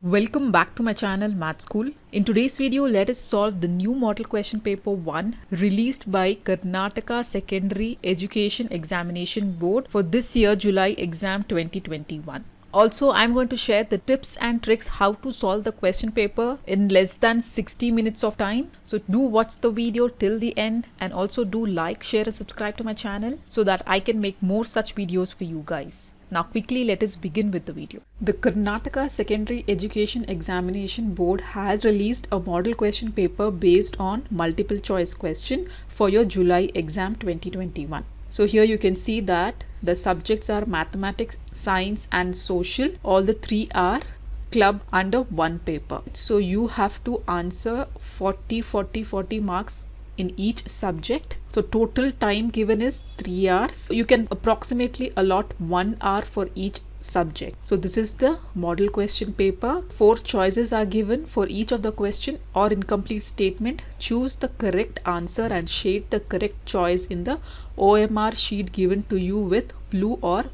Welcome back to my channel Math School. In today's video, let us solve the new model question paper 1 released by Karnataka Secondary Education Examination Board for this year July exam 2021. Also, I'm going to share the tips and tricks how to solve the question paper in less than 60 minutes of time. So do watch the video till the end and also do like, share and subscribe to my channel so that I can make more such videos for you guys. Now quickly let us begin with the video. The Karnataka Secondary Education Examination Board has released a model question paper based on multiple choice question for your July exam 2021. So here you can see that the subjects are mathematics, science and social. All the three are clubbed under one paper. So you have to answer 40 marks in each subject. So total time given is 3 hours. You can approximately allot 1 hour for each subject. So this is the model question paper. 4 choices are given for each of the question or incomplete statement. Choose the correct answer and shade the correct choice in the OMR sheet given to you with blue or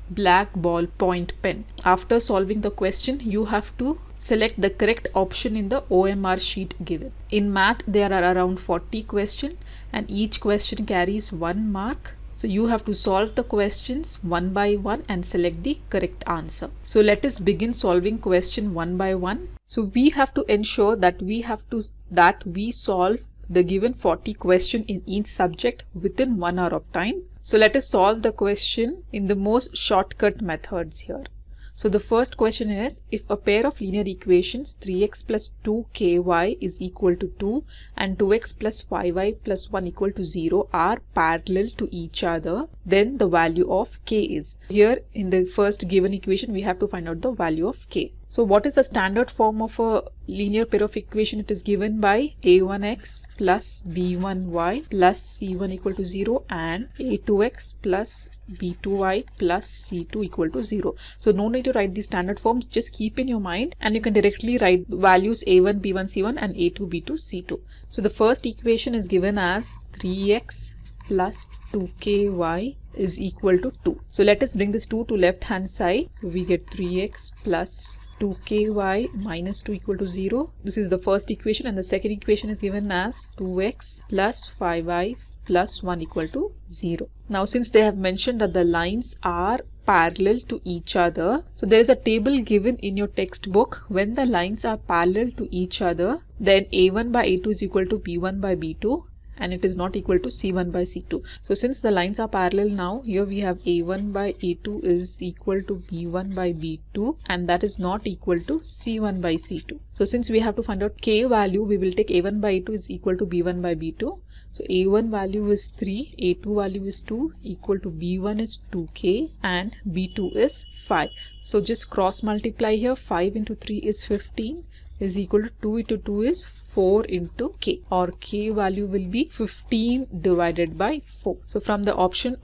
black ballpoint pen. After solving the question, you have to select the correct option in the OMR sheet given. In math, there are around 40 questions and each question carries 1 mark. So you have to solve the questions one by one and select the correct answer. So let us begin solving question one by one. So we have to ensure that we solve the given 40 question in each subject within 1 hour of time. So let us solve the question in the most shortcut methods here. So the first question is, if a pair of linear equations 3x plus 2ky is equal to 2 and 2x plus 5y plus 1 equal to 0 are parallel to each other, then the value of k is. Here in the first given equation, we have to find out the value of k. So what is the standard form of a linear pair of equation? It is given by a1x plus b1y plus c1 equal to 0 and a2x plus b2y plus c2 equal to 0. So no need to write the standard forms, just keep in your mind and you can directly write values a1, b1, c1 and a2, b2, c2. So the first equation is given as 3x plus 2ky is equal to 2. So let us bring this 2 to left hand side. So we get 3x plus 2ky minus 2 equal to 0. This is the first equation and the second equation is given as 2x plus 5y plus 1 equal to 0. Now since they have mentioned that the lines are parallel to each other, so there is a table given in your textbook. When the lines are parallel to each other, then a1 by a2 is equal to b1 by b2 and it is not equal to c1 by c2. So since the lines are parallel now, here we have a1 by a2 is equal to b1 by b2 and that is not equal to c1 by c2. So since we have to find out k value, we will take a1 by a2 is equal to b1 by b2. So a1 value is 3, a2 value is 2, equal to b1 is 2k and b2 is 5. So just cross multiply here. 5 into 3 is 15 is equal to 2 into 2 is 4 into k, or k value will be 15 divided by 4. So from the option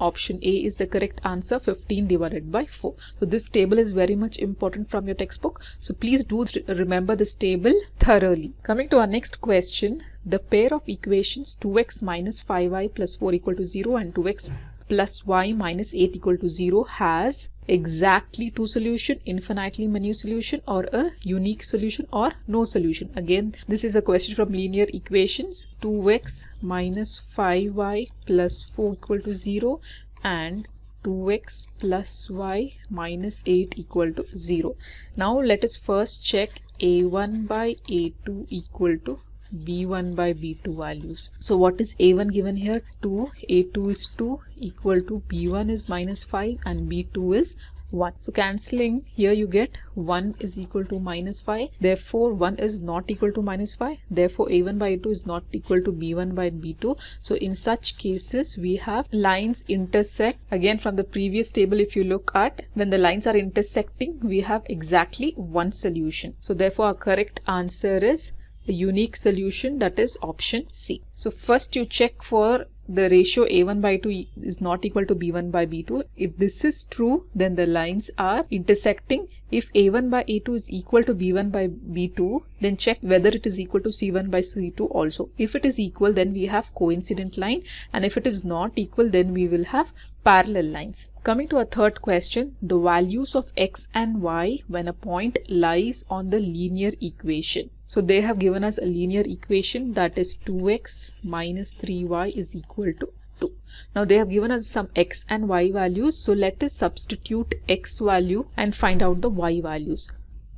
A is the correct answer, 15 divided by 4. So this table is very much important from your textbook. So please do remember this table thoroughly. Coming to our next question, the pair of equations 2x minus 5y plus 4 equal to 0 and 2x plus y minus 8 equal to 0 has exactly two solution, infinitely many solution, or a unique solution, or no solution. Again, this is a question from linear equations. 2x minus 5y plus 4 equal to 0 and 2x plus y minus 8 equal to 0. Now let us first check a1 by a2 equal to b1 by b2 values. So what is a1 given here? 2, a2 is 2, equal to b1 is minus 5 and b2 is 1. So cancelling, here you get 1 is equal to minus 5. Therefore 1 is not equal to minus 5. Therefore a1 by a2 is not equal to b1 by b2. So in such cases we have lines intersect. Again, from the previous table, if you look at, when the lines are intersecting, we have exactly one solution. So therefore our correct answer is the unique solution, that is option C. So first you check for the ratio a1 by 2 is not equal to b1 by b2. If this is true, then the lines are intersecting. If a1 by a2 is equal to b1 by b2, then check whether it is equal to c1 by c2 also. If it is equal, then we have coincident line, and if it is not equal, then we will have parallel lines. Coming to our third question, the values of x and y when a point lies on the linear equation. So they have given us a linear equation, that is 2x minus 3y is equal to 2. Now they have given us some x and y values, so let us substitute x value and find out the y values.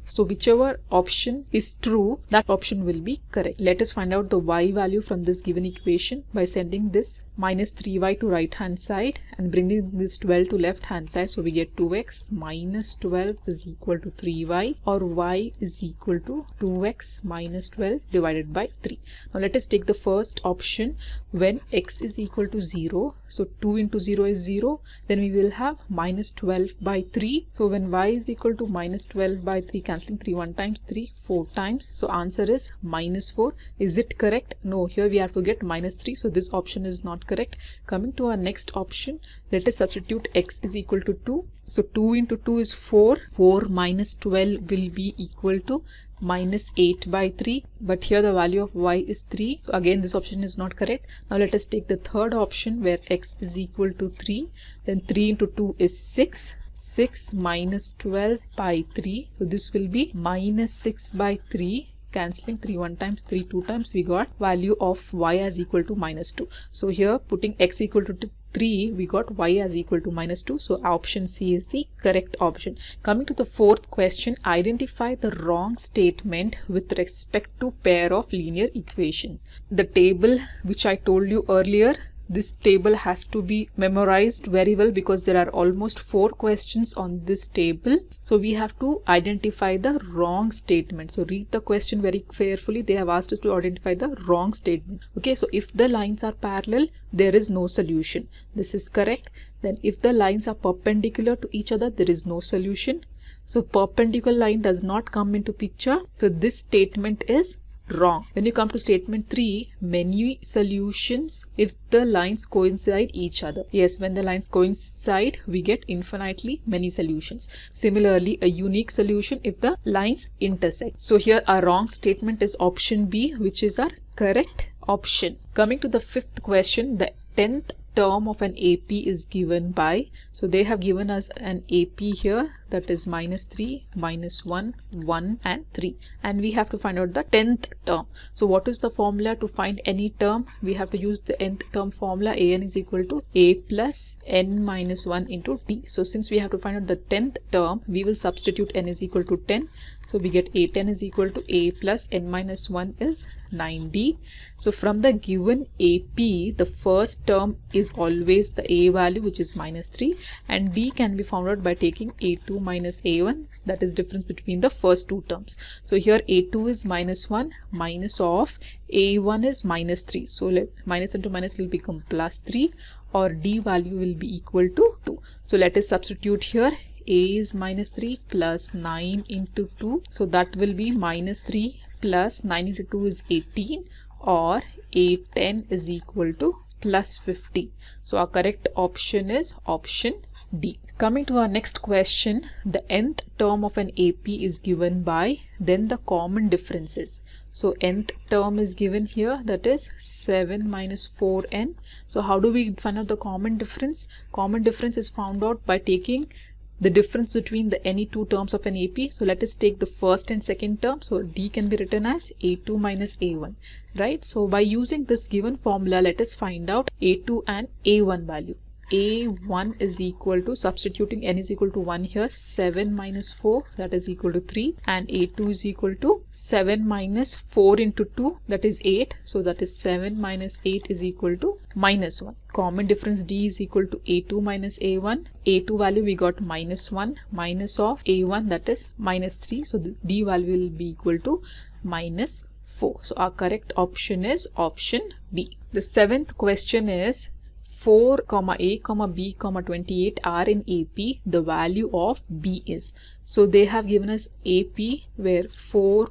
So whichever option is true, that option will be correct. Let us find out the y value from this given equation by sending this minus 3y to right hand side and bringing this 12 to left hand side. So we get 2x minus 12 is equal to 3y, or y is equal to 2x minus 12 divided by 3. Now let us take the first option when x is equal to 0. So 2 into 0 is 0. Then we will have minus 12 by 3. So when y is equal to minus 12 by 3, cancelling 3 1 times, 3 4 times. So answer is minus 4. Is it correct? No, here we have to get minus 3. So this option is not correct. Coming to our next option, let us substitute x is equal to 2. So 2 into 2 is 4. 4 minus 12 will be equal to minus 8 by 3, but here the value of y is 3. So again this option is not correct. Now let us take the third option where x is equal to 3. Then 3 into 2 is 6. 6 minus 12 by 3. So this will be minus 6 by 3. Cancelling 3 1 times, 3 2 times, we got value of y as equal to minus 2. So here putting x equal to 3, we got y as equal to minus 2. So option C is the correct option. Coming to the fourth question, identify the wrong statement with respect to pair of linear equation. The table which I told you earlier, this table has to be memorized very well because there are almost 4 questions on this table. So we have to identify the wrong statement. So read the question very carefully. They have asked us to identify the wrong statement. Okay, so if the lines are parallel, there is no solution. This is correct. Then if the lines are perpendicular to each other, there is no solution. So perpendicular line does not come into picture. So this statement is wrong. When you come to statement 3, many solutions if the lines coincide each other. Yes, when the lines coincide, we get infinitely many solutions. Similarly, a unique solution if the lines intersect. So here our wrong statement is option B, which is our correct option. Coming to the fifth question, the 10th term of an AP is given by, so they have given us an AP here, that is minus 3, minus 1, 1 and 3, and we have to find out the 10th term. So what is the formula to find any term? We have to use the nth term formula. An is equal to a plus n minus 1 into t. So since we have to find out the 10th term, we will substitute n is equal to 10. So we get a10 is equal to a plus n minus 1 is 9d. So from the given AP, the first term is always the a value, which is minus 3, and d can be found out by taking a2 minus a1, that is difference between the first two terms. So here a2 is minus 1, minus of a1 is minus 3. So minus into minus will become plus 3, or d value will be equal to 2. So let us substitute here. A is minus 3 plus 9 into 2. So that will be minus 3 plus 9 into 2 is 18, or a10 is equal to plus 50. So our correct option is option D. Coming to our next question, the nth term of an AP is given by, then the common differences. So nth term is given here, that is 7 minus 4n. So how do we find out the common difference? Common difference is found out by taking the difference between the any two terms of an AP. So let us take the first and second term. So D can be written as a2 minus a1, right? So by using this given formula, let us find out a2 and a1 value. a1 is equal to, substituting n is equal to 1 here, 7 minus 4, that is equal to 3, and a2 is equal to 7 minus 4 into 2, that is 8. So that is 7 minus 8 is equal to minus 1. Common difference D is equal to a2 minus a1. a2 value we got minus 1, minus of a1, that is minus 3. So the D value will be equal to minus 4. So our correct option is option B. The seventh question is 4, a, b, 28 are in AP. The value of B is. So they have given us AP where 4,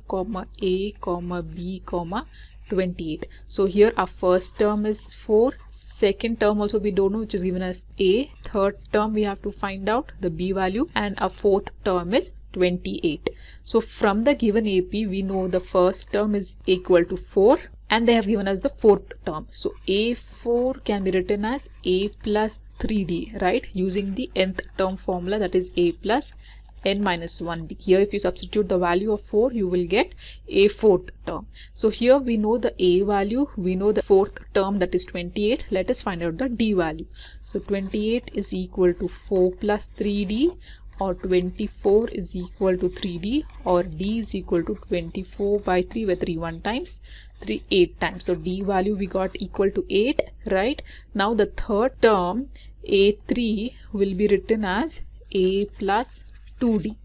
a, b, 28. So here our first term is 4, second term also we don't know, which is given as a, third term we have to find out the B value, and our fourth term is 28. So from the given AP, we know the first term is equal to 4, and they have given us the fourth term. So a4 can be written as a plus 3d, right, using the nth term formula, that is a plus n minus 1d. Here if you substitute the value of 4, you will get a fourth term. So here we know the a value, we know the fourth term, that is 28. Let us find out the d value. So 28 is equal to 4 plus 3d, or 24 is equal to 3d, or d is equal to 24 by 3, where 3 1 times, 3 8 times. So d value we got equal to 8, right? Now the third term a3 will be written as a plus 2d,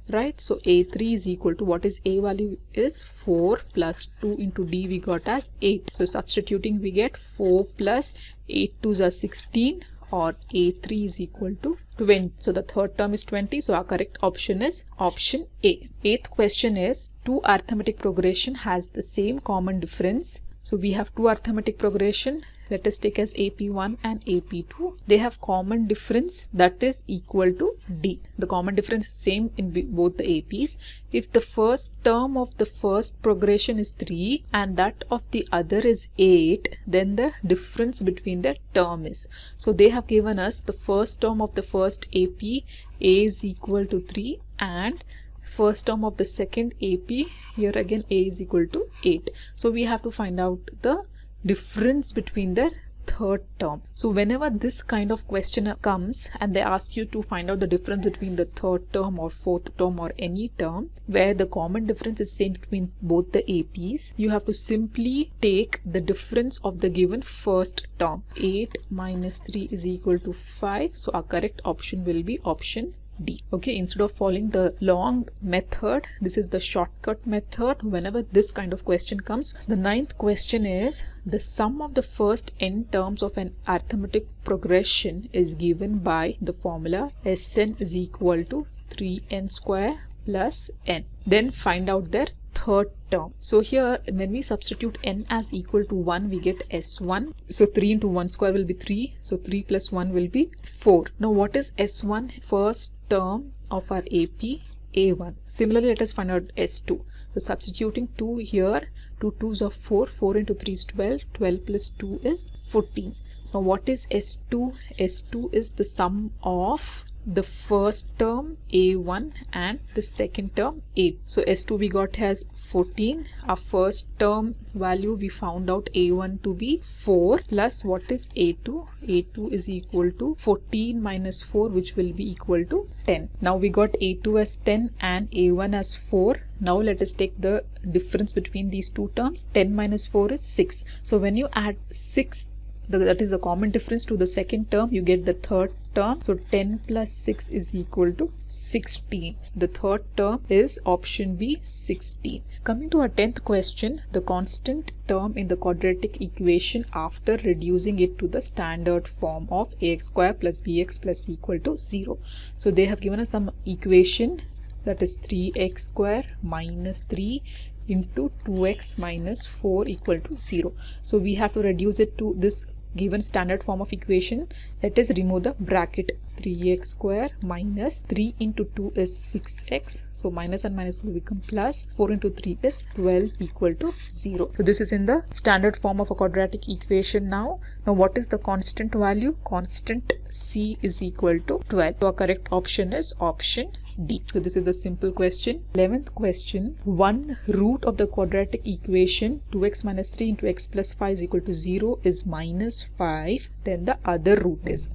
right? So a3 is equal to, what is a value, is 4 plus 2 into d we got as 8. So substituting we get 4 plus 8 2s are 16, or a3 is equal to 20. So the third term is 20. So our correct option is option A. Eighth question is, two arithmetic progression has the same common difference. So we have two arithmetic progression. Let us take as AP1 and AP2. They have common difference that is equal to D. The common difference is same in both the APs. If the first term of the first progression is 3 and that of the other is 8, then the difference between the term is. So they have given us the first term of the first AP, A is equal to 3, and first term of the second AP, here again A is equal to 8. So we have to find out the difference between the third term. So whenever this kind of question comes and they ask you to find out the difference between the third term or fourth term or any term where the common difference is same between both the APs, you have to simply take the difference of the given first term. 8 minus 3 is equal to 5. So our correct option will be option D. Okay, instead of following the long method, this is the shortcut method whenever this kind of question comes. The ninth question is, the sum of the first n terms of an arithmetic progression is given by the formula Sn is equal to 3n square plus n. Then find out their third term. So here when we substitute n as equal to 1, we get S1. So 3 into 1 square will be 3. So 3 plus 1 will be 4. Now what is S1? First term of our AP, A1. Similarly, let us find out S2. So substituting 2 here, 2 2s are 4, 4 into 3 is 12, 12 plus 2 is 14. Now what is S2? S2 is the sum of the first term A1 and the second term A. So S2 we got has 14. Our first term value we found out A1 to be 4 plus what is A2? A2 is equal to 14 minus 4, which will be equal to 10. Now we got A2 as 10 and A1 as 4. Now let us take the difference between these two terms. 10 minus 4 is 6. So when you add 6, that is the common difference, to the second term, you get the third term. So 10 plus 6 is equal to 16. The third term is option B, 16. Coming to our 10th question, the constant term in the quadratic equation after reducing it to the standard form of ax square plus bx plus equal to 0. So they have given us some equation, that is 3x square minus 3 into 2x minus 4 equal to 0. So we have to reduce it to this given standard form of equation. Let us remove the bracket. 3x square minus 3 into 2 is 6x. So minus and minus will become plus. 4 into 3 is 12 equal to 0. So this is in the standard form of a quadratic equation now. Now what is the constant value? Constant C is equal to 12. So our correct option is option D. So this is the simple question. 11th question. One root of the quadratic equation 2x minus 3 into x plus 5 is equal to 0 is minus 5. Then the other root is.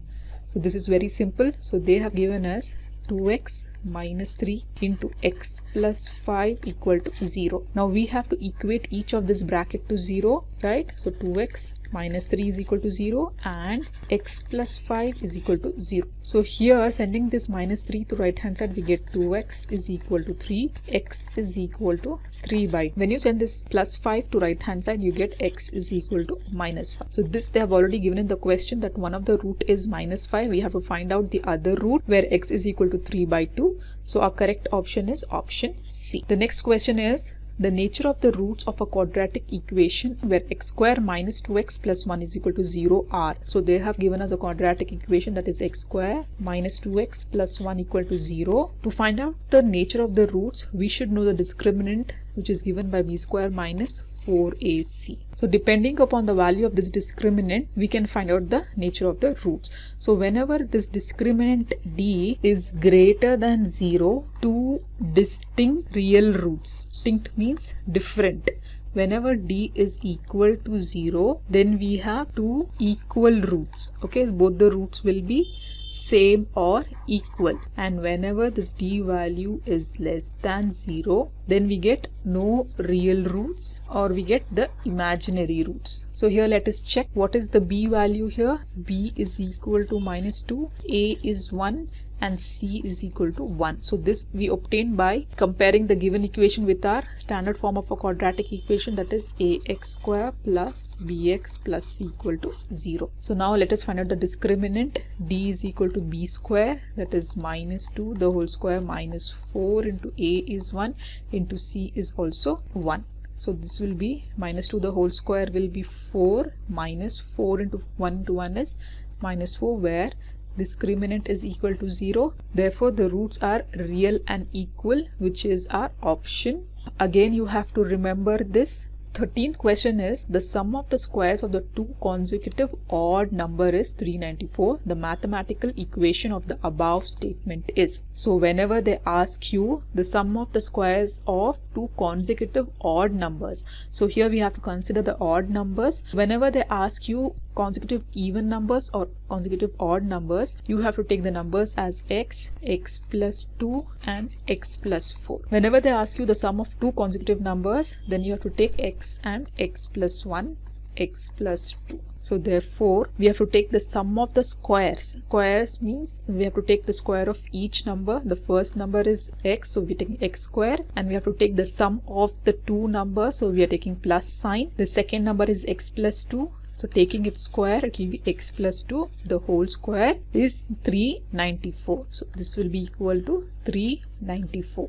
So this is very simple. So they have given us 2x minus 3 into x plus 5 equal to 0. Now we have to equate each of this bracket to 0, right? So 2x minus 3 is equal to 0 and x plus 5 is equal to 0. So here sending this minus 3 to right hand side, we get 2x is equal to 3, x is equal to 3 by. When you send this plus 5 to right hand side, you get x is equal to minus 5. So this they have already given in the question that one of the root is minus 5. We have to find out the other root where x is equal to 3 by 2. So our correct option is option C. The next question is the nature of the roots of a quadratic equation where x square minus 2x plus 1 is equal to 0 are. So they have given us a quadratic equation that is x square minus 2x plus 1 equal to 0. To find out the nature of the roots, we should know the discriminant which is given by b square minus 4ac. So depending upon the value of this discriminant, we can find out the nature of the roots. So whenever this discriminant d is greater than 0, two distinct real roots. Distinct means different. Whenever d is equal to 0, then we have two equal roots. Okay, both the roots will be same or equal. And whenever this d value is less than 0, then we get no real roots or we get the imaginary roots. So here let us check what is the b value here. B is equal to minus 2, a is 1, and c is equal to 1. So this we obtain by comparing the given equation with our standard form of a quadratic equation, that is ax square plus bx plus c equal to 0. So now let us find out the discriminant. D is equal to b square, that is minus 2 the whole square minus 4 into a is 1 into c is also 1. So this will be minus 2 the whole square will be 4 minus 4 into 1 to 1 is minus 4, where discriminant is equal to 0. Therefore the roots are real and equal, which is our option. Again you have to remember this. 13th question is the sum of the squares of the two consecutive odd number is 394. The mathematical equation of the above statement is. So whenever they ask you the sum of the squares of two consecutive odd numbers, so here we have to consider the odd numbers. Whenever they ask you consecutive even numbers or consecutive odd numbers, you have to take the numbers as x, x plus 2 and x plus 4. Whenever they ask you the sum of two consecutive numbers, then you have to take x and x plus 1, x plus 2. So therefore we have to take the sum of the squares. Squares means we have to take the square of each number. The first number is x, so we are taking x square, and we have to take the sum of the two numbers, so we are taking plus sign. The second number is x plus 2. So taking its square, it will be x plus 2. The whole square is 394. So this will be equal to 394.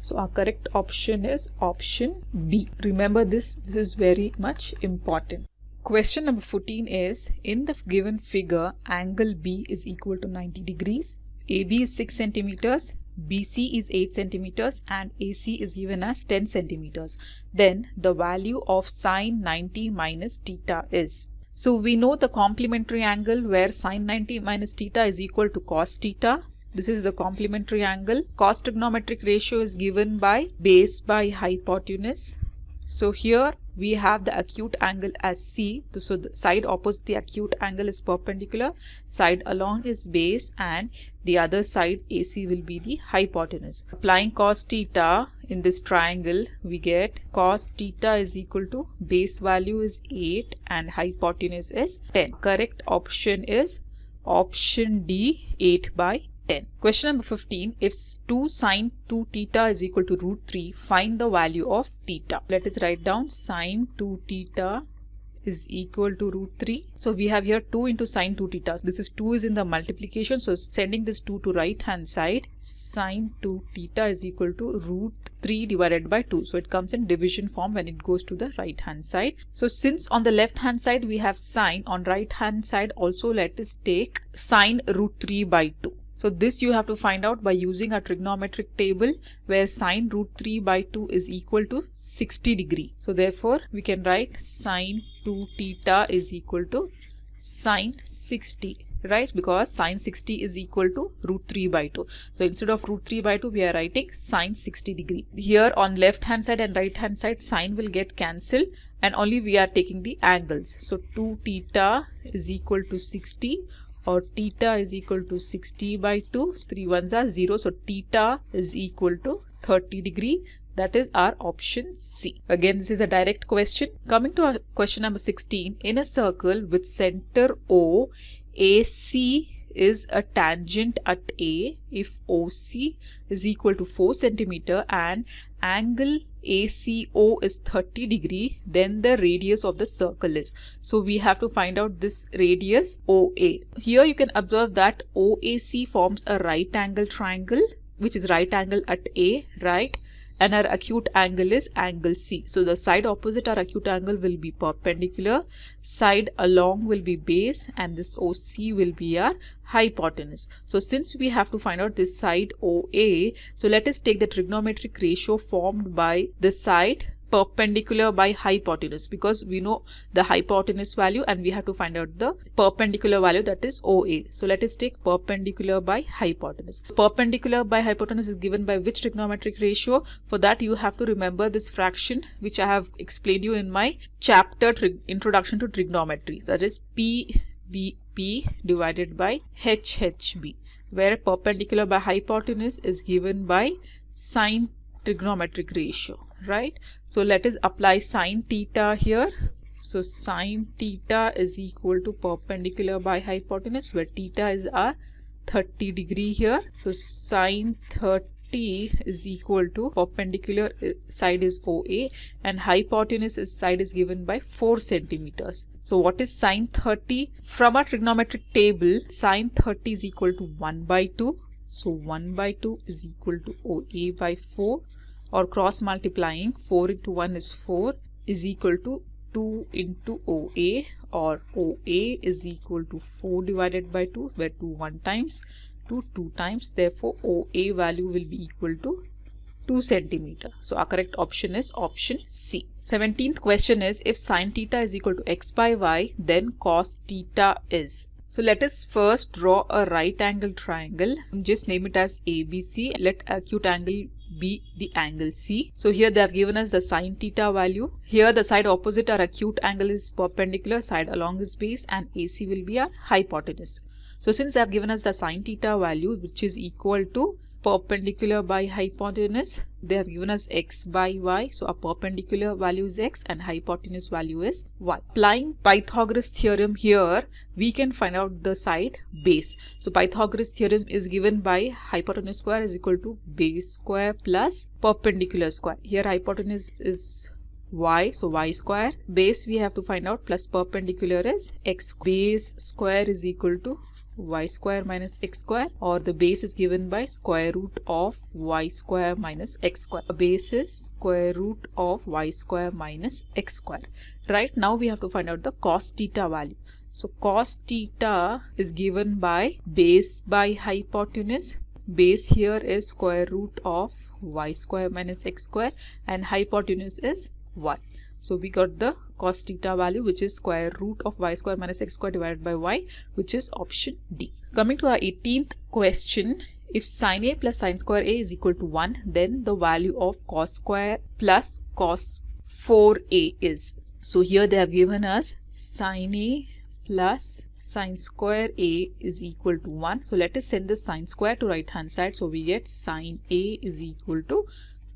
So our correct option is option B. Remember this is very much important. Question number 14 is, in the given figure, angle B is equal to 90 degrees. AB is 6 centimeters. BC is 8 centimeters and AC is given as 10 centimeters. Then the value of sine 90 minus theta is. So we know the complementary angle where sine 90 minus theta is equal to cos theta. This is the complementary angle. Cos trigonometric ratio is given by base by hypotenuse. So here we have the acute angle as C. So the side opposite the acute angle is perpendicular, side along is base, and the other side AC will be the hypotenuse. Applying cos theta in this triangle, we get cos theta is equal to base value is 8 and hypotenuse is 10. Correct option is option D, 8 by 10. Question number 15. If 2 sine 2 theta is equal to root 3, find the value of theta. Let us write down sine 2 theta is equal to root 3. So we have here 2 into sine 2 theta. This is 2 is in the multiplication. So sending this 2 to right hand side, sine 2 theta is equal to root 3 divided by 2. So it comes in division form when it goes to the right hand side. So since on the left hand side we have sine, on right hand side also let us take sine root 3 by 2. So this you have to find out by using a trigonometric table where sine root 3 by 2 is equal to 60 degree. So therefore we can write sine 2 theta is equal to sine 60, right? Because sine 60 is equal to root 3 by 2. So instead of root 3 by 2 we are writing sine 60 degree. Here on left hand side and right hand side sine will get cancelled and only we are taking the angles. So 2 theta is equal to 60. Or theta is equal to 60 by 2, 3 ones are 0, so theta is equal to 30 degree. That is our option C. Again, this is a direct question. Coming to our question number 16, in a circle with center O, AC is a tangent at A if OC is equal to 4 centimeter and angle ACO is 30 degree, then the radius of the circle is. So we have to find out this radius OA. Here you can observe that OAC forms a right angle triangle, which is right angle at A, right? and our acute angle is angle C. So the side opposite our acute angle will be perpendicular, side along will be base, and this OC will be our hypotenuse. So since we have to find out this side OA, so let us take the trigonometric ratio formed by the side perpendicular by hypotenuse, because we know the hypotenuse value and we have to find out the perpendicular value, that is OA. So let us take perpendicular by hypotenuse. Perpendicular by hypotenuse is given by which trigonometric ratio? For that you have to remember this fraction which I have explained you in my chapter Introduction to Trigonometry, that is PBP divided by HHB, where perpendicular by hypotenuse is given by sine trigonometric ratio, right? So let us apply sine theta here. So sine theta is equal to perpendicular by hypotenuse, where theta is our 30 degree here. So sine 30 is equal to perpendicular side is OA and hypotenuse side is given by 4 centimeters. So what is sine 30? From our trigonometric table, sine 30 is equal to 1 by 2. So 1 by 2 is equal to OA by 4, or cross multiplying 4 into 1 is 4 is equal to 2 into OA, or OA is equal to 4 divided by 2, where 2 1 times, 2 2 times. Therefore OA value will be equal to 2 centimeter. So our correct option is option C. 17th question is, if sine theta is equal to x by y, then cos theta is. So let us first draw a right angle triangle. Just name it as ABC. Let acute angle be the angle C. So here they have given us the sine theta value. Here the side opposite our acute angle is perpendicular, side along is base, and AC will be our hypotenuse. So since they have given us the sine theta value, which is equal to perpendicular by hypotenuse, they have given us x by y. So our perpendicular value is x and hypotenuse value is y. Applying Pythagoras theorem here, we can find out the side base. So Pythagoras theorem is given by hypotenuse square is equal to base square plus perpendicular square. Here hypotenuse is y, so y square. Base we have to find out, plus perpendicular is x. Base square is equal to y square minus x square, or the base is given by square root of y square minus x square. The base is square root of y square minus x square. Right, now we have to find out the cos theta value. So cos theta is given by base by hypotenuse. Base here is square root of y square minus x square and hypotenuse is y. So we got the cos theta value, which is square root of y square minus x square divided by y, which is option D. Coming to our 18th question, if sin A plus sin square A is equal to 1, then the value of cos square plus cos 4A is. So here they have given us sin A plus sin square A is equal to 1. So let us send the sin square to right hand side. So we get sin A is equal to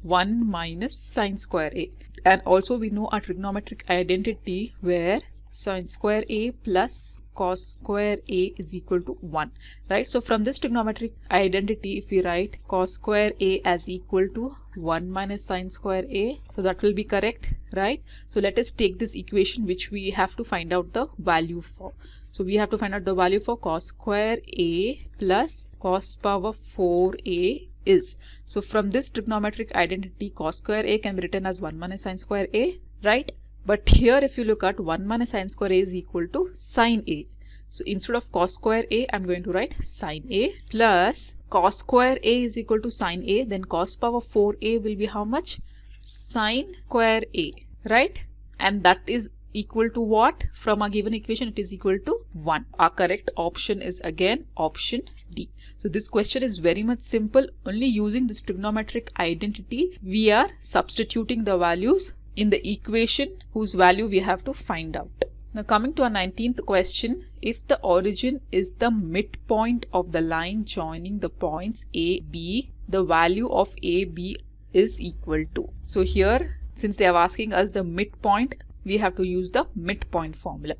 1 minus sin square A. And also we know our trigonometric identity, where sin square A plus cos square A is equal to 1, right? So from this trigonometric identity, if we write cos square A as equal to 1 minus sin square A, so that will be correct, right? So let us take this equation which we have to find out the value for. So we have to find out the value for cos square A plus cos power 4A is. So from this trigonometric identity, cos square A can be written as 1 minus sin square A, right? But here if you look at 1 minus sin square A is equal to sin A. So instead of cos square A, I'm going to write sin A plus cos square A is equal to sin A. Then cos power 4A will be how much? Sin square A, right? And that is equal to what? From our given equation, it is equal to 1. Our correct option is again option D. So this question is very much simple. Only using this trigonometric identity, we are substituting the values in the equation whose value we have to find out. Now coming to our 19th question, if the origin is the midpoint of the line joining the points A, B, the value of A, B is equal to. So here, since they are asking us the midpoint, we have to use the midpoint formula.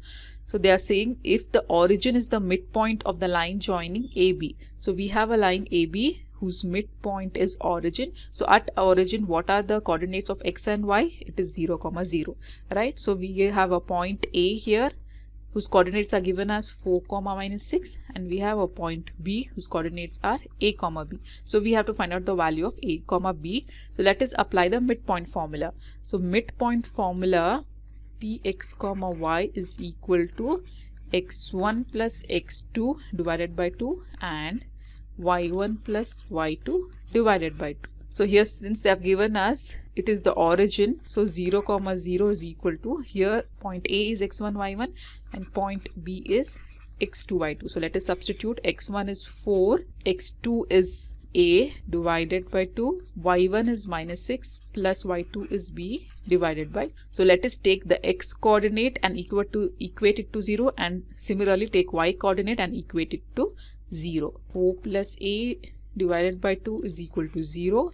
So they are saying if the origin is the midpoint of the line joining AB. So we have a line AB whose midpoint is origin. So at origin, what are the coordinates of x and y? It is 0, 0, right? So we have a point A here whose coordinates are given as 4, minus 6, and we have a point B whose coordinates are A, B. So we have to find out the value of A, B. So let us apply the midpoint formula. So midpoint formula, Px, y is equal to x1 plus x2 divided by 2 and y1 plus y2 divided by 2. So here, since they have given us it is the origin, so 0, 0 is equal to, here point A is x1, y1 and point B is x2, y2. So let us substitute. X1 is 4, x2 is A divided by 2, y1 is minus 6 plus y2 is B divided by. So let us take the x coordinate and equate it to 0, and similarly take y coordinate and equate it to 0. 4 plus A divided by 2 is equal to 0.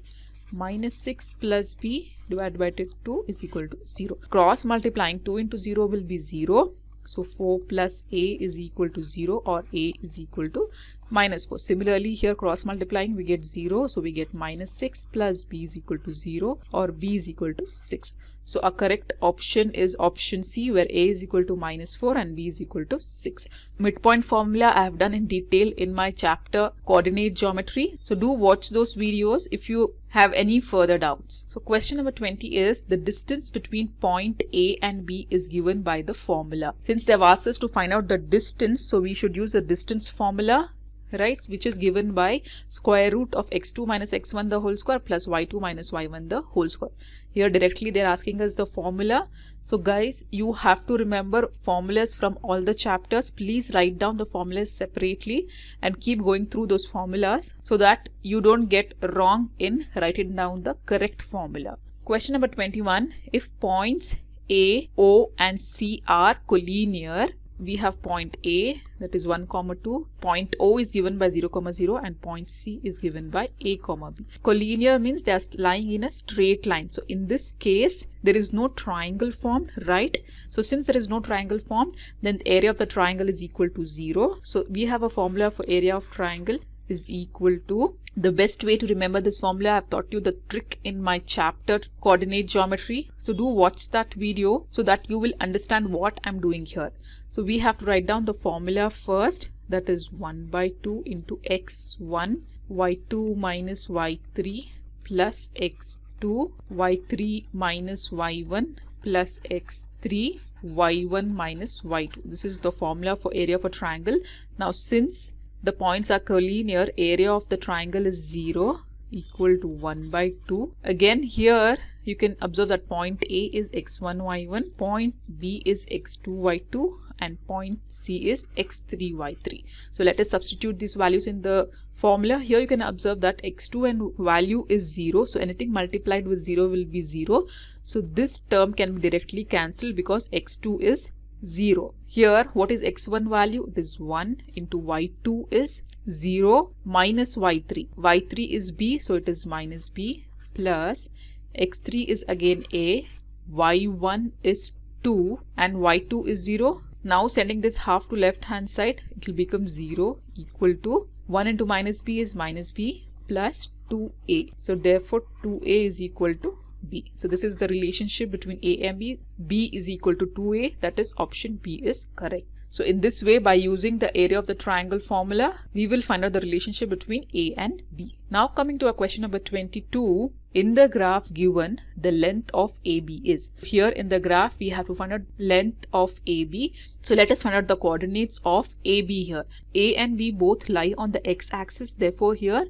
Minus 6 plus B divided by 2 is equal to 0. Cross multiplying 2 into 0 will be 0. So 4 plus A is equal to 0, or A is equal to minus 4. Similarly, here cross multiplying we get 0. So we get minus 6 plus B is equal to 0, or B is equal to 6. So our correct option is option C, where A is equal to minus 4 and B is equal to 6. Midpoint formula I have done in detail in my chapter coordinate geometry. So do watch those videos if you have any further doubts. So question number 20 is, the distance between point A and B is given by the formula. Since they have asked us to find out the distance, so we should use the distance formula, right, which is given by square root of x2 minus x1 the whole square plus y2 minus y1 the whole square. Here directly they are asking us the formula. So guys, you have to remember formulas from all the chapters. Please write down the formulas separately and keep going through those formulas so that you don't get wrong in writing down the correct formula. Question number 21. If points A, O and C are collinear, we have point A, that is 1, 2. Point O is given by 0, 0 and point C is given by A, B. Collinear means they are lying in a straight line. So in this case, there is no triangle formed, right? So since there is no triangle formed, then the area of the triangle is equal to 0. So we have a formula for area of triangle is equal to, the best way to remember this formula, I have taught you the trick in my chapter coordinate geometry. So do watch that video so that you will understand what I'm doing here. So we have to write down the formula first, that is 1 by 2 into x1 y2 minus y3 plus x2 y3 minus y1 plus x3 y1 minus y2. This is the formula for area of a triangle. Now since the points are collinear, area of the triangle is 0 equal to 1 by 2. Again here you can observe that point A is x1 y1, point B is x2 y2 and point C is x3 y3. So let us substitute these values in the formula. Here you can observe that x2 and value is 0, so anything multiplied with 0 will be 0. So this term can be directly cancelled because x2 is 0. Here what is x1 value? It is 1 into y2 is 0 minus y3. y3 is B, so it is minus B, plus x3 is again A, y1 is 2 and y2 is 0. Now sending this half to left hand side, it will become 0 equal to 1 into minus B is minus B plus 2A. So therefore 2A is equal to B. So this is the relationship between A and B. B is equal to 2A, that is option B is correct. So in this way, by using the area of the triangle formula, we will find out the relationship between A and B. Now coming to our question number 22. In the graph given, the length of AB is. Here in the graph, we have to find out length of AB. So let us find out the coordinates of AB here. A and B both lie on the x-axis. Therefore here,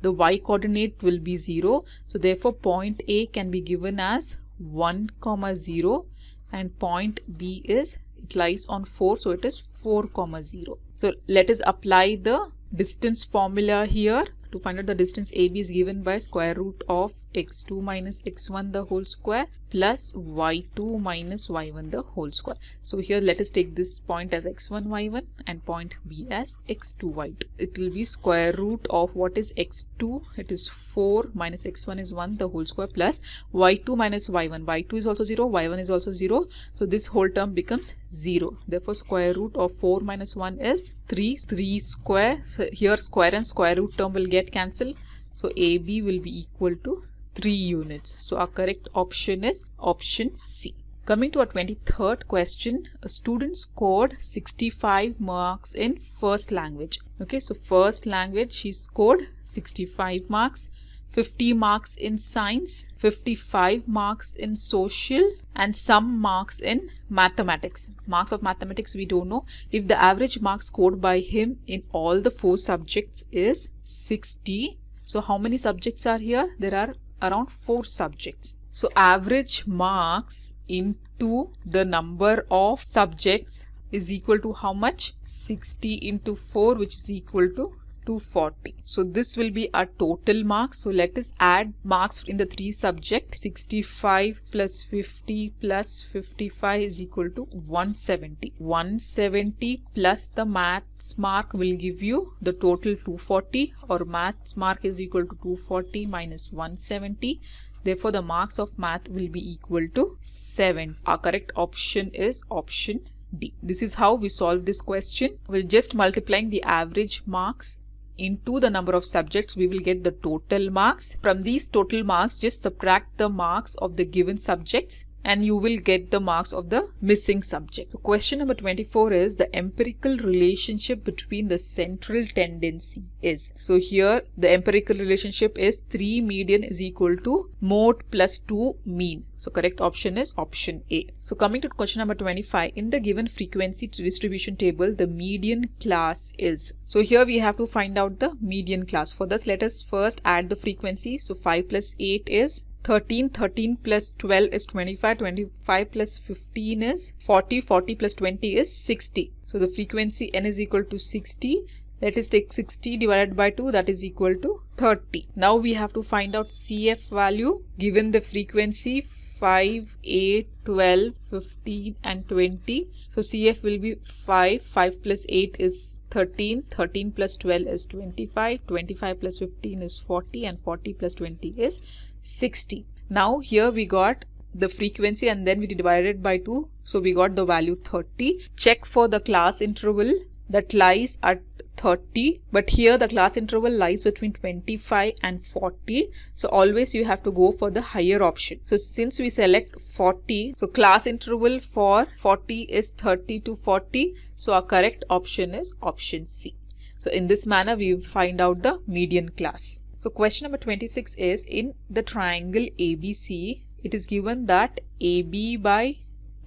the y coordinate will be 0. So therefore point A can be given as 1, 0 and point B is, it lies on 4, so it is 4, 0. So let us apply the distance formula here. To find out the distance, AB is given by square root of x2 minus x1 the whole square plus y2 minus y1 the whole square. So here let us take this point as x1 y1 and point B as x2 y2. It will be square root of what is x2, it is 4 minus x1 is 1 the whole square plus y2 minus y1. y2 is also 0, y1 is also 0. So this whole term becomes 0. Therefore square root of 4 minus 1 is 3 square. So here square and square root term will get cancelled. So AB will be equal to 3 units. So our correct option is option C. Coming to our 23rd question, a student scored 65 marks in first language. Okay, so first language she scored 65 marks, 50 marks in science, 55 marks in social, and some marks in mathematics. Marks of mathematics we don't know. If the average marks scored by him in all the 4 subjects is 60, so how many subjects are here? There are around 4 subjects. So average marks into the number of subjects is equal to how much? 60 into 4, which is equal to 240. So this will be our total marks. So let us add marks in the 3 subjects. 65 plus 50 plus 55 is equal to 170. 170 plus the maths mark will give you the total 240, or maths mark is equal to 240 minus 170. Therefore, the marks of math will be equal to 7. Our correct option is option D. This is how we solve this question. We're just multiplying the average marks into the number of subjects. We will get the total marks. From these total marks, just subtract the marks of the given subjects and you will get the marks of the missing subject. So question number 24 is the empirical relationship between the central tendency is. So here the empirical relationship is 3 median is equal to mode plus 2 mean. So correct option is option A. So coming to question number 25, in the given frequency distribution table, the median class is. So here we have to find out the median class. For this, let us first add the frequency. So 5 plus 8 is 13, 13 plus 12 is 25, 25 plus 15 is 40, 40 plus 20 is 60. So the frequency n is equal to 60. Let us take 60 divided by 2, that is equal to 30. Now we have to find out CF value given the frequency 5, 8, 12, 15 and 20. So CF will be 5, 5 plus 8 is 13, 13 plus 12 is 25, 25 plus 15 is 40 and 40 plus 20 is 60. Now here we got the frequency and then we divided by 2. So we got the value 30. Check for the class interval that lies at 30, but here the class interval lies between 25 and 40. So always you have to go for the higher option. So since we select 40, so class interval for 40 is 30 to 40. So our correct option is option C. So in this manner we find out the median class. So question number 26 is, in the triangle ABC, it is given that AB by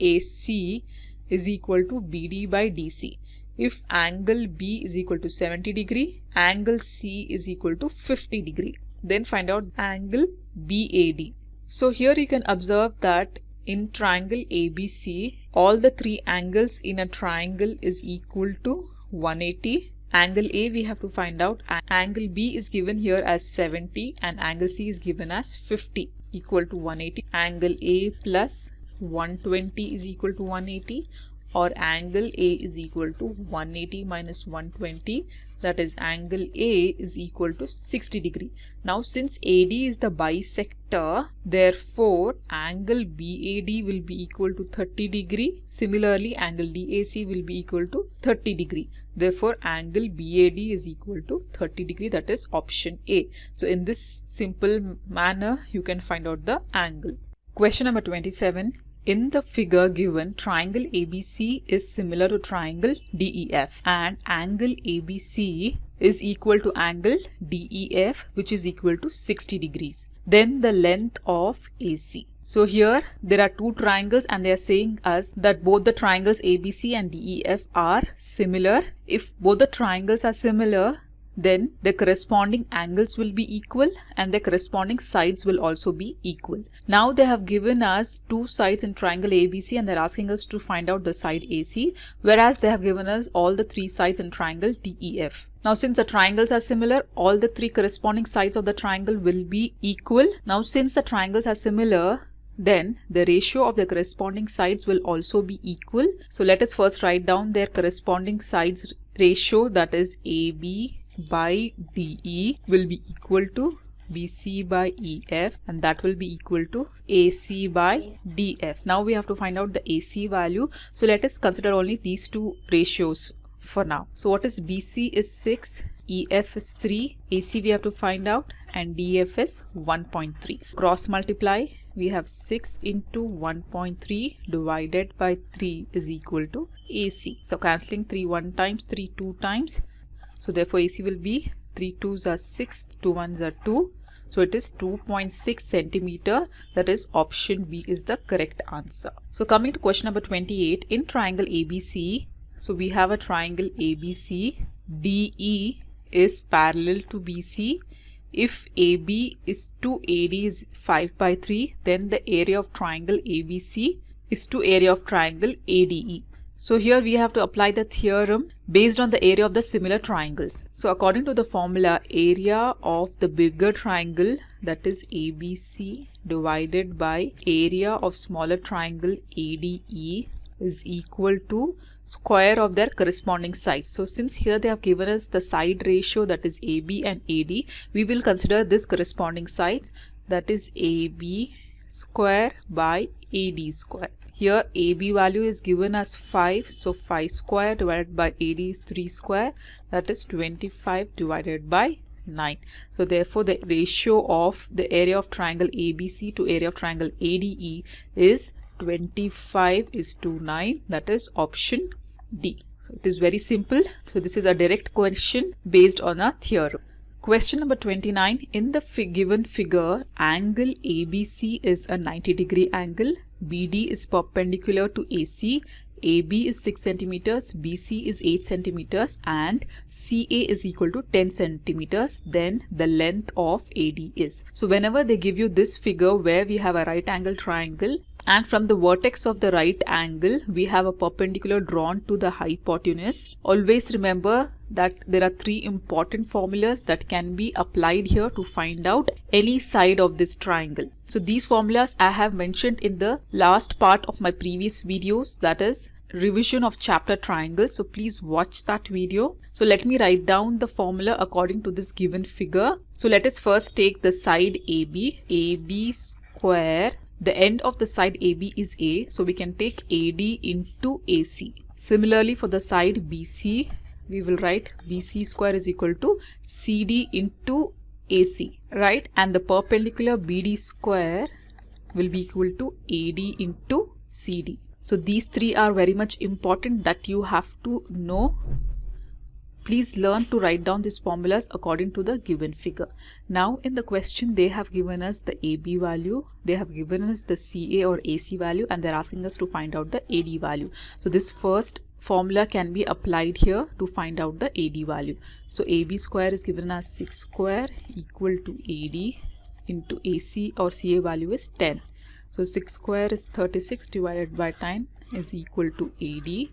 AC is equal to BD by DC. If angle B is equal to 70 degree, angle C is equal to 50 degree, then find out angle BAD. So here you can observe that in triangle ABC, all the 3 angles in a triangle is equal to 180. Angle A we have to find out. Angle B is given here as 70 and angle C is given as 50, equal to 180. Angle A plus 120 is equal to 180, or angle A is equal to 180 minus 120, that is angle A is equal to 60 degree. Now since AD is the bisector, therefore angle BAD will be equal to 30 degree. Similarly, angle DAC will be equal to 30 degree. Therefore angle BAD is equal to 30 degree, that is option A. So in this simple manner you can find out the angle. Question number 27. In the figure given, triangle ABC is similar to triangle DEF and angle ABC is equal to angle DEF, which is equal to 60 degrees. Then the length of AC. So here there are 2 triangles and they are saying us that both the triangles ABC and DEF are similar. If both the triangles are similar, then the corresponding angles will be equal and the corresponding sides will also be equal. Now they have given us 2 sides in triangle ABC and they're asking us to find out the side AC, whereas they have given us all the 3 sides in triangle DEF. Now since the triangles are similar, all the 3 corresponding sides of the triangle will be equal. Now since the triangles are similar, then the ratio of the corresponding sides will also be equal. So let us first write down their corresponding sides ratio, that is AB by DE will be equal to BC by EF, and that will be equal to AC by DF. Now we have to find out the AC value. So let us consider only these 2 ratios for now. So what is BC is 6, EF is 3, AC we have to find out, and DF is 1.3. Cross multiply, we have 6 into 1.3 divided by 3 is equal to AC. So cancelling 3 1 times, 3 2 times. So therefore AC will be 3 2s are 6, 2 1s are 2. So it is 2.6 centimeter. That is option B is the correct answer. So coming to question number 28, in triangle ABC, so we have a triangle ABC, DE is parallel to BC. If AB is to AD is 5 by 3, then the area of triangle ABC is to area of triangle ADE. So here we have to apply the theorem based on the area of the similar triangles. So according to the formula, area of the bigger triangle, that is ABC, divided by area of smaller triangle ADE is equal to square of their corresponding sides. So since here they have given us the side ratio, that is AB and AD, we will consider this corresponding sides, that is AB square by AD square. Here AB value is given as 5, so 5 square divided by AD is 3 square, that is 25 divided by 9. So therefore the ratio of the area of triangle ABC to area of triangle ADE is 25 is to 9, that is option D. So it is very simple. So this is a direct question based on a theorem. Question number 29, in the given figure, angle ABC is a 90-degree angle, BD is perpendicular to AC, AB is 6 centimeters, BC is 8 centimeters and CA is equal to 10 centimeters, then the length of AD is. So whenever they give you this figure where we have a right angle triangle and from the vertex of the right angle we have a perpendicular drawn to the hypotenuse, always remember that there are 3 important formulas that can be applied here to find out any side of this triangle. So these formulas I have mentioned in the last part of my previous videos, that is revision of chapter triangles. So please watch that video. So let me write down the formula according to this given figure. So let us first take the side AB. AB square, the end of the side AB is A, so we can take AD into AC. Similarly for the side BC, we will write BC square is equal to CD into AC, right? And the perpendicular BD square will be equal to AD into CD. So these 3 are very much important that you have to know. Please learn to write down these formulas according to the given figure. Now in the question they have given us the AB value, they have given us the CA or AC value, and they're asking us to find out the AD value. So this first formula can be applied here to find out the AD value. So AB square is given as 6 square equal to AD into AC or CA value is 10. So 6 square is 36 divided by 10 is equal to AD,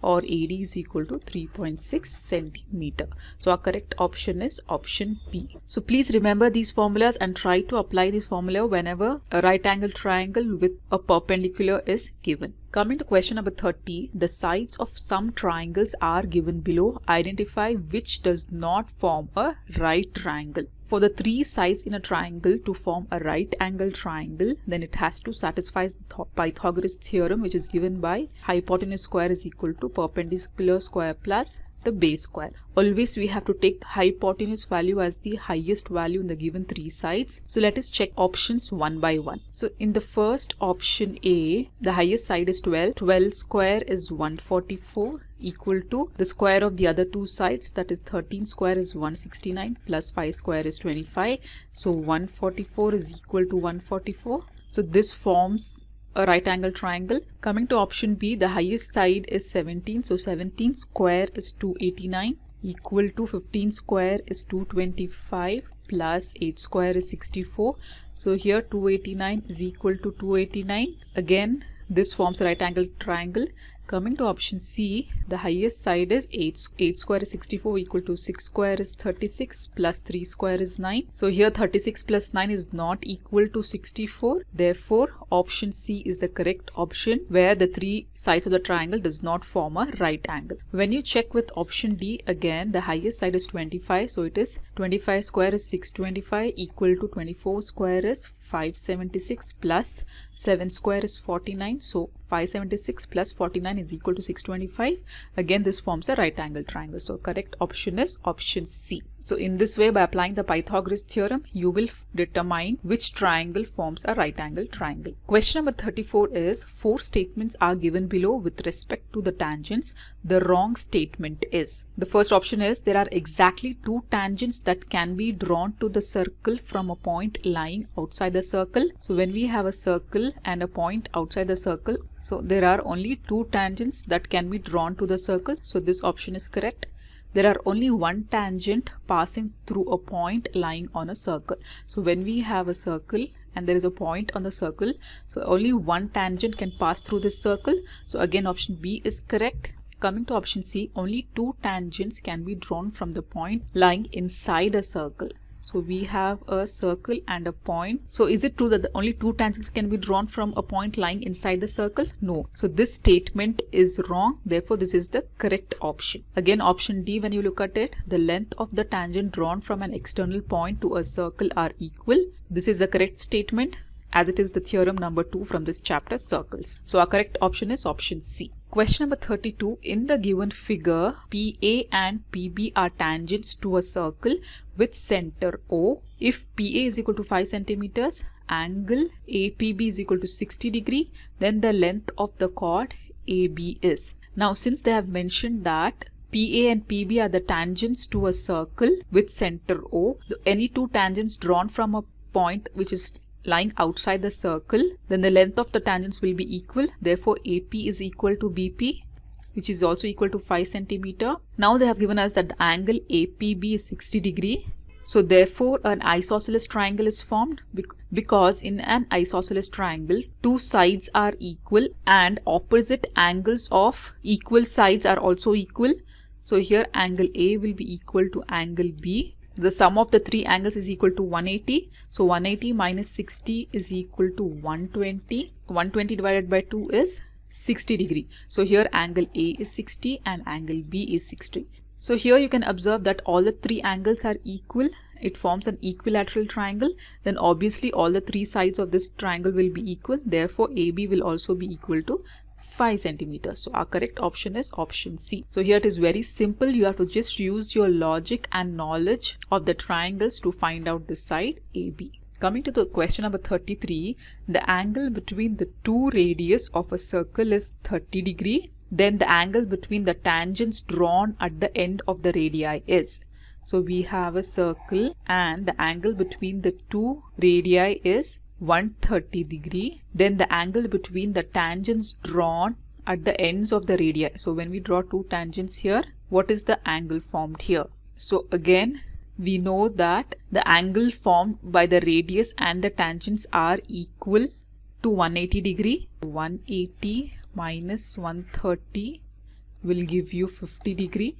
or AD is equal to 3.6 centimeter. So our correct option is option B. So please remember these formulas and try to apply this formula whenever a right angle triangle with a perpendicular is given. Coming to question number 30, the sides of some triangles are given below. Identify which does not form a right triangle. For the 3 sides in a triangle to form a right angle triangle, then it has to satisfy the Pythagoras theorem, which is given by hypotenuse square is equal to perpendicular square plus the base square. Always we have to take the hypotenuse value as the highest value in the given 3 sides. So let us check options one by one. So in the first option A, the highest side is 12. 12 square is 144 equal to the square of the other 2 sides, that is 13 square is 169 plus 5 square is 25. So 144 is equal to 144. So this forms a right angle triangle. Coming to option B, the highest side is 17. So 17 square is 289 equal to 15 square is 225 plus 8 square is 64. So here 289 is equal to 289. Again, this forms a right angle triangle. Coming to option C, the highest side is 8 square is 64 equal to 6 square is 36 plus 3 square is 9. So here 36 plus 9 is not equal to 64. Therefore, option C is the correct option where the 3 sides of the triangle does not form a right angle. When you check with option D, again the highest side is 25. So it is 25 square is 625 equal to 24 square is 576 plus 7 square is 49. So 576 plus 49 is equal to 625. Again, this forms a right angle triangle. So correct option is option C. So in this way, by applying the Pythagoras theorem, you will determine which triangle forms a right angle triangle. Question number 34 is, 4 statements are given below with respect to the tangents. The wrong statement is. The first option is, there are exactly 2 tangents that can be drawn to the circle from a point lying outside the circle. So when we have a circle and a point outside the circle, so there are only 2 tangents that can be drawn to the circle. So this option is correct. There are only 1 tangent passing through a point lying on a circle. So when we have a circle and there is a point on the circle, so only 1 tangent can pass through this circle. So again, option B is correct. Coming to option C, only 2 tangents can be drawn from the point lying inside a circle. So we have a circle and a point. So is it true that only 2 tangents can be drawn from a point lying inside the circle? No. So this statement is wrong. Therefore, this is the correct option. Again, option D, when you look at it, the length of the tangent drawn from an external point to a circle are equal. This is the correct statement, as it is the theorem number 2 from this chapter, circles. So our correct option is option C. Question number 32. In the given figure, PA and PB are tangents to a circle with center O. If PA is equal to 5 centimeters, angle APB is equal to 60 degree, then the length of the chord AB is. Now, since they have mentioned that PA and PB are the tangents to a circle with center O, any 2 tangents drawn from a point which is lying outside the circle, then the length of the tangents will be equal. Therefore, AP is equal to BP, which is also equal to 5 centimeter. Now they have given us that the angle APB is 60 degree. So therefore, an isosceles triangle is formed because in an isosceles triangle, 2 sides are equal and opposite angles of equal sides are also equal. So here angle A will be equal to angle B. The sum of the 3 angles is equal to 180. So 180 minus 60 is equal to 120. 120 divided by 2 is 60 degree. So here angle A is 60 and angle B is 60. So here you can observe that all the 3 angles are equal. It forms an equilateral triangle. Then obviously all the 3 sides of this triangle will be equal. Therefore AB will also be equal to 5 centimeters. So our correct option is option C. So here it is very simple. You have to just use your logic and knowledge of the triangles to find out the side AB. Coming to the question number 33, the angle between the 2 radius of a circle is 30 degree. Then the angle between the tangents drawn at the end of the radii is. So we have a circle and the angle between the 2 radii is 130 degree. Then the angle between the tangents drawn at the ends of the radii. So when we draw 2 tangents here, what is the angle formed here? So again, we know that the angle formed by the radius and the tangents are equal to 180 degree. 180 minus 130 will give you 50 degree.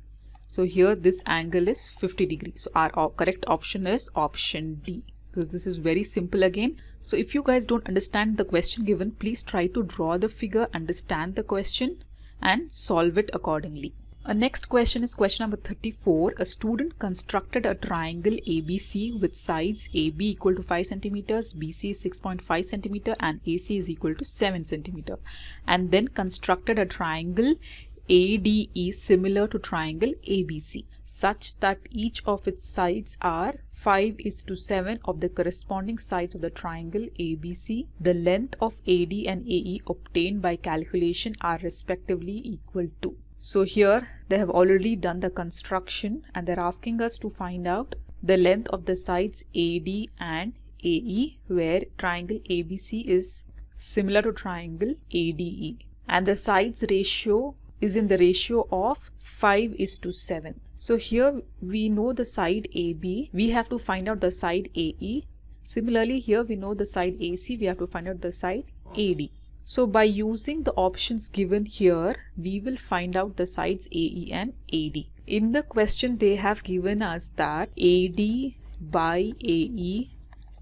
So here this angle is 50 degree. So our correct option is option D. So this is very simple again. So if you guys don't understand the question given, please try to draw the figure, understand the question and solve it accordingly. Our next question is question number 34. A student constructed a triangle ABC with sides AB equal to 5 centimeters, BC is 6.5 centimeter and AC is equal to 7 centimeter, and then constructed a triangle ADE similar to triangle ABC such that each of its sides are 5:7 of the corresponding sides of the triangle ABC. The length of AD and AE obtained by calculation are respectively equal to. So here they have already done the construction and they're asking us to find out the length of the sides AD and AE, where triangle ABC is similar to triangle ADE and the sides ratio is in the ratio of 5:7. So here we know the side AB, we have to find out the side AE. Similarly here we know the side AC, we have to find out the side AD. So by using the options given here, we will find out the sides AE and AD. In the question they have given us that AD by AE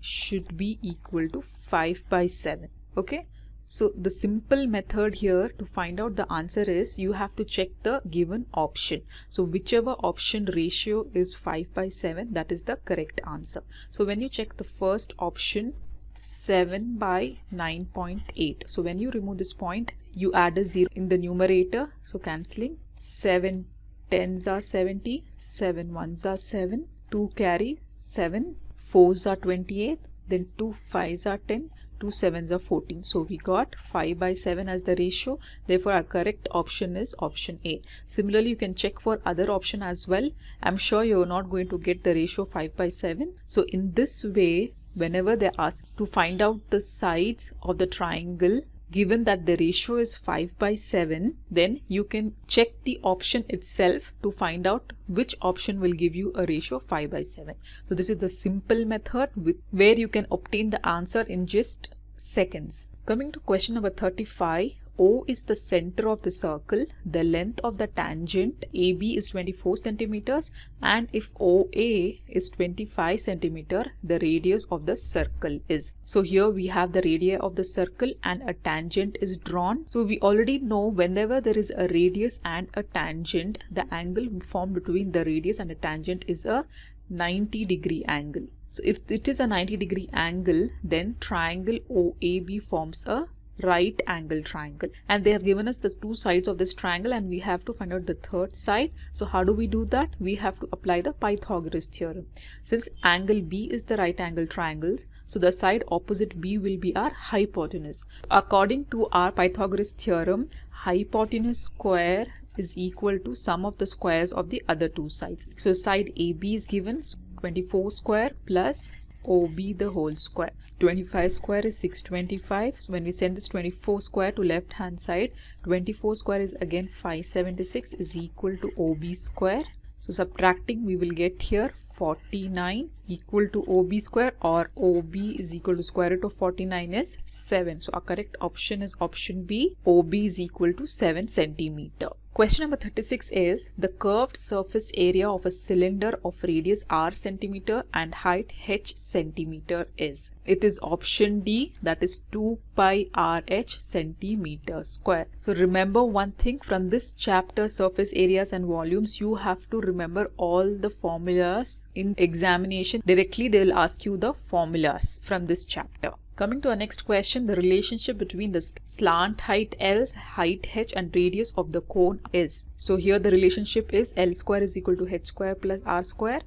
should be equal to 5/7. Okay. So the simple method here to find out the answer is you have to check the given option. So whichever option ratio is 5/7, that is the correct answer. So when you check the first option, 7/9.8. So when you remove this point, you add a 0 in the numerator. So cancelling, 7 tens are 70, 7 ones are 7, 2 carry 7, 4s are 28, then 2 5s are 10, 2 7s are 14. So we got 5 by 7 as the ratio. Therefore our correct option is option A. Similarly, you can check for other option as well. I'm sure you're not going to get the ratio 5 by 7. So in this way, whenever they ask to find out the sides of the triangle, given that the ratio is 5 by 7, then you can check the option itself to find out which option will give you a ratio 5 by 7. So this is the simple method where you can obtain the answer in just seconds. Coming to question number 35. O is the center of the circle. The length of the tangent AB is 24 centimeters, and if OA is 25 centimeter, the radius of the circle is. So here we have the radii of the circle and a tangent is drawn. So we already know whenever there is a radius and a tangent, the angle formed between the radius and the tangent is a 90-degree angle. So if it is a 90-degree angle, then triangle OAB forms a right angle triangle, and they have given us the two sides of this triangle and we have to find out the third side. So how do we do that? We have to apply the Pythagoras theorem. Since angle B is the right angle triangle, so the side opposite B will be our hypotenuse. According to our Pythagoras theorem, hypotenuse square is equal to sum of the squares of the other two sides. So side AB is given 24 square plus OB the whole square. 25 square is 625. So when we send this 24 square to left hand side, 24 square is again 576 is equal to OB square. So subtracting, we will get here 49 equal to OB square, or OB is equal to square root of 49 is 7. So our correct option is option B. OB is equal to 7 centimeter. Question number 36 is the curved surface area of a cylinder of radius r centimeter and height h centimeter is. It is option D, that is 2 pi rh centimeter square. So remember one thing from this chapter, surface areas and volumes, you have to remember all the formulas. In examination directly they will ask you the formulas from this chapter. Coming to our next question, the relationship between the slant height L, height h and radius of the cone is. So here the relationship is L square is equal to h square plus r square.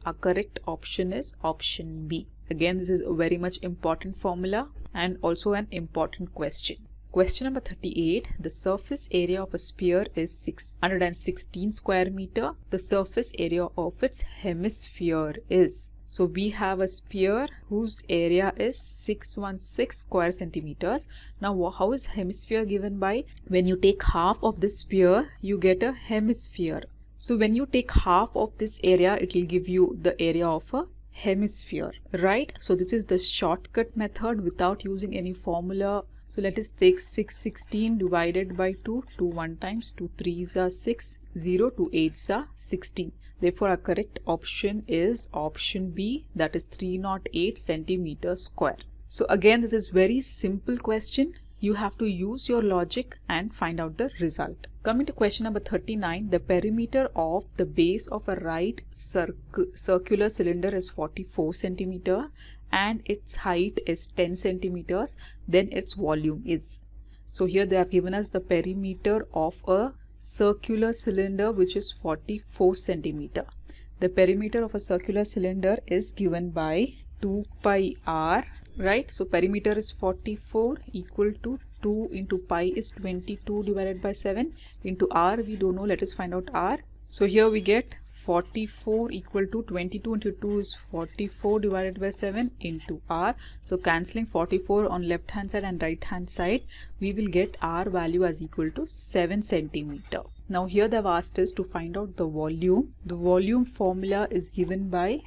Our correct option is option B. Again, this is a very much important formula and also an important question. Question number 38. The surface area of a sphere is 616 square meter. The surface area of its hemisphere is. So we have a sphere whose area is 616 square centimeters. Now how is hemisphere given by? When you take half of this sphere, you get a hemisphere. So when you take half of this area, it will give you the area of a hemisphere, right? So this is the shortcut method without using any formula. So let us take 616 divided by 2. 2 1 times, 2 3s are 6, 0 2 8s are 16. Therefore, our correct option is option B, that is 308 centimeter square. So again, this is very simple question. You have to use your logic and find out the result. Coming to question number 39, the perimeter of the base of a right circular cylinder is 44 centimeter and its height is 10 centimeters. Then its volume is. So here they have given us the perimeter of a circular cylinder which is 44 centimeter. The perimeter of a circular cylinder is given by 2 pi r, right? So perimeter is 44 equal to 2 into pi is 22 divided by 7 into r. We don't know, let us find out r. So here we get 44 equal to 22 into 2 is 44 divided by 7 into r. So cancelling 44 on left hand side and right hand side, we will get r value as equal to 7 centimeter. Now here they have asked us to find out the volume. The volume formula is given by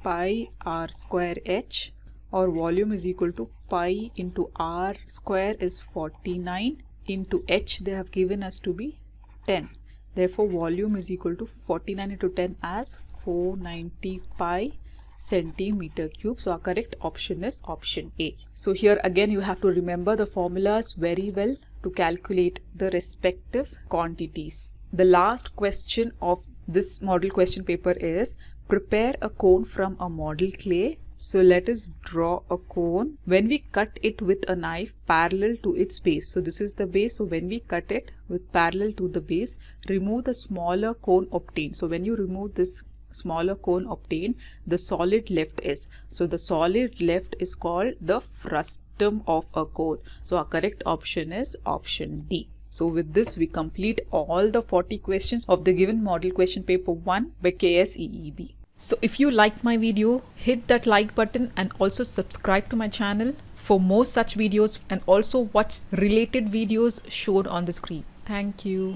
pi r square h, or volume is equal to pi into r square is 49 into h they have given us to be 10. Therefore, volume is equal to 49 into 10 as 490 pi centimeter cube. So our correct option is option A. So here again you have to remember the formulas very well to calculate the respective quantities. The last question of this model question paper is prepare a cone from a model clay. So let us draw a cone. When we cut it with a knife parallel to its base, so this is the base, so when we cut it with parallel to the base, remove the smaller cone obtained. So when you remove this smaller cone obtained, the solid left is. So the solid left is called the frustum of a cone. So our correct option is option D. So with this, we complete all the 40 questions of the given model question paper 1 by KSEEB. So if you liked my video, hit that like button and also subscribe to my channel for more such videos, and also watch related videos shown on the screen. Thank you.